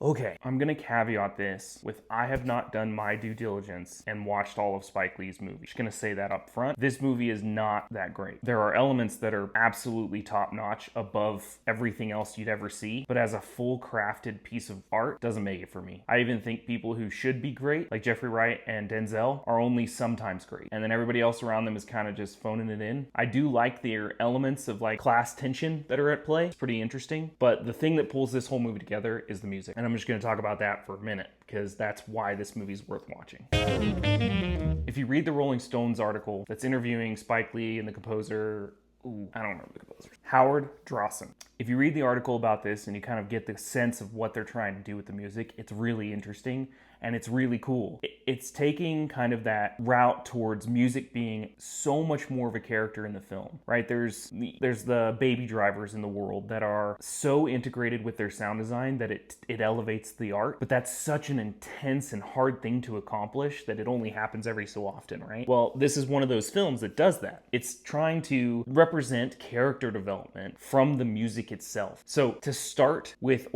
Okay, I'm gonna caveat this with I have not done my due diligence and watched all of Spike Lee's movies. Just gonna say that up front. This movie is not that great. There are elements that are absolutely top notch above everything else you'd ever see, but as a full crafted piece of art, doesn't make it for me. I even think people who should be great, like Jeffrey Wright and Denzel, are only sometimes great. And then everybody else around them is kind of just phoning it in. I do like the elements of like class tension that are at play. It's pretty interesting. But the thing that pulls this whole movie together is the music. And I'm just going to talk about that for a minute because that's why this movie's worth watching. If you read the Rolling Stones article that's interviewing Spike Lee and the composer, I don't remember the composer, Howard Drawson. If you read the article about this and you kind of get the sense of what they're trying to do with the music, it's really interesting and it's really cool. It's taking kind of that route towards music being so much more of a character in the film, right? There's the baby drivers in the world that are so integrated with their sound design that it elevates the art, but that's such an intense and hard thing to accomplish that it only happens every so often, right? Well, this is one of those films that does that. It's trying to represent character development from the music itself. So to start with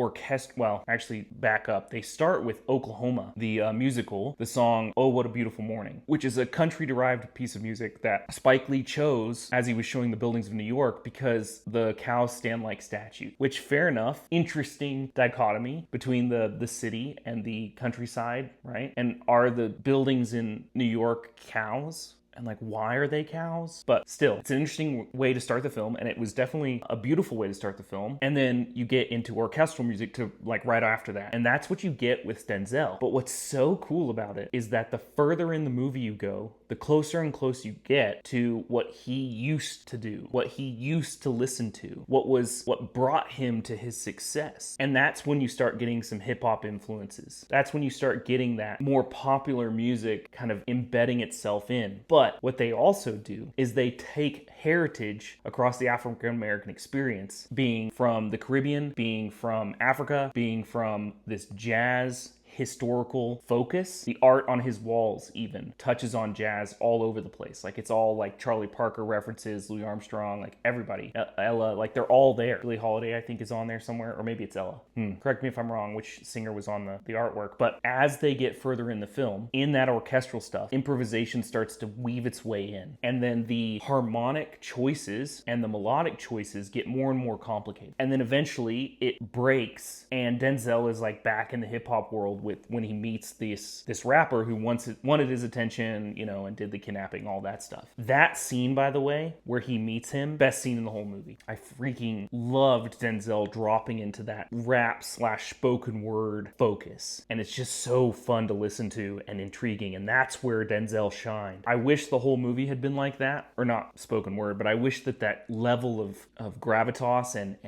back up. They start with Oklahoma, the musical, the song "Oh What a Beautiful Morning," which is a country-derived piece of music that Spike Lee chose as he was showing the buildings of New York because the cows stand like statues. Which, fair enough, interesting dichotomy between the city and the countryside, right? And are the buildings in New York cows? And like, why are they cows? But still, it's an interesting way to start the film, and it was definitely a beautiful way to start the film. And then you get into orchestral music to like right after that, and that's what you get with Denzel. But what's so cool about it is that the further in the movie you go, the closer and closer you get to what he used to do, what he used to listen to, what brought him to his success. And that's when you start getting some hip-hop influences. That's when you start getting that more popular music kind of embedding itself in. But what they also do is they take heritage across the African American experience, being from the Caribbean, being from Africa, being from this jazz historical focus. The art on his walls even touches on jazz all over the place. Like it's all like Charlie Parker references, Louis Armstrong, like everybody. Ella, like they're all there. Billie Holiday, I think, is on there somewhere, or maybe it's Ella. Correct me if I'm wrong, which singer was on the artwork. But as they get further in the film, in that orchestral stuff, improvisation starts to weave its way in. And then the harmonic choices and the melodic choices get more and more complicated. And then eventually it breaks and Denzel is like back in the hip hop world with when he meets this rapper who wanted his attention, and did the kidnapping, all that stuff. That scene, by the way, where he meets him, best scene in the whole movie. I freaking loved Denzel dropping into that rap/spoken word focus. And it's just so fun to listen to and intriguing. And that's where Denzel shined. I wish the whole movie had been like that, or not spoken word, but I wish that level of gravitas and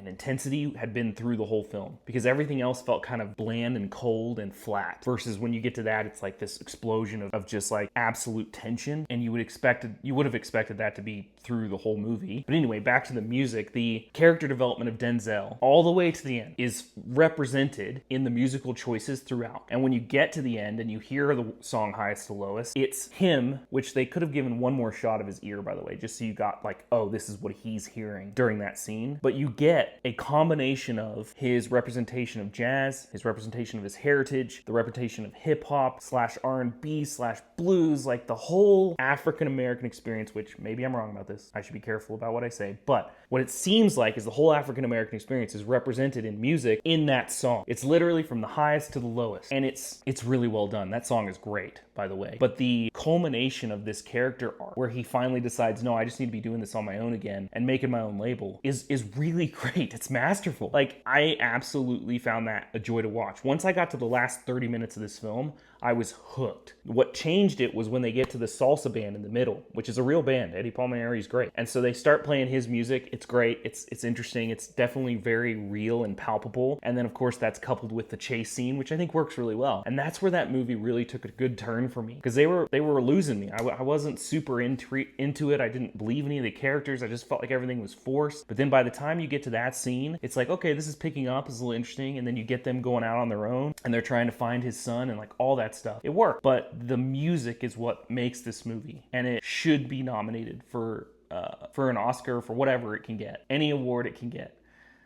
intensity had been through the whole film, because everything else felt kind of bland and cold and flat, versus when you get to that, it's like this explosion of just like absolute tension, and you would have expected that to be through the whole movie. But anyway, back to the music. The character development of Denzel all the way to the end is represented in the musical choices throughout. And when you get to the end and you hear the song Highest to Lowest, it's him, which they could have given one more shot of his ear, by the way, just so you got like, oh, this is what he's hearing during that scene. But you get a combination of his representation of jazz, his representation of his heritage, the representation of hip-hop /R&B/blues, like the whole African-American experience, which maybe I'm wrong about this. I should be careful about what I say. But what it seems like is the whole African-American experience is represented in music in that song. It's literally from the highest to the lowest. And it's really well done. That song is great, by the way. But the culmination of this character arc, where he finally decides, no, I just need to be doing this on my own again and making my own label, is really great. It's masterful. Like, I absolutely found that a joy to watch. Once I got to the last 30 minutes of this film, I was hooked. What changed it was when they get to the salsa band in the middle, which is a real band. Eddie Palmieri is great. And so they start playing his music. It's great. It's interesting. It's definitely very real and palpable. And then, of course, that's coupled with the chase scene, which I think works really well. And that's where that movie really took a good turn for me, because they were losing me. I wasn't super into it. I didn't believe any of the characters. I just felt like everything was forced. But then by the time you get to that scene, it's like, okay, this is picking up. It's a little interesting. And then you get them going out on their own, and they're trying to find his son and like all that stuff. It worked. But the music is what makes this movie, and it should be nominated for an Oscar, for whatever it can get, any award it can get.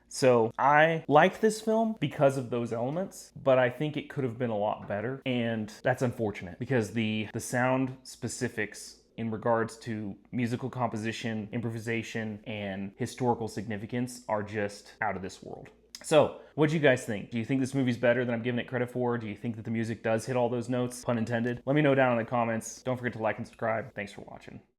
So I liked this film because of those elements, but I think it could have been a lot better, and that's unfortunate because the sound specifics in regards to musical composition, improvisation, and historical significance are just out of this world. So, what do you guys think? Do you think this movie's better than I'm giving it credit for? Do you think that the music does hit all those notes? Pun intended. Let me know down in the comments. Don't forget to like and subscribe. Thanks for watching.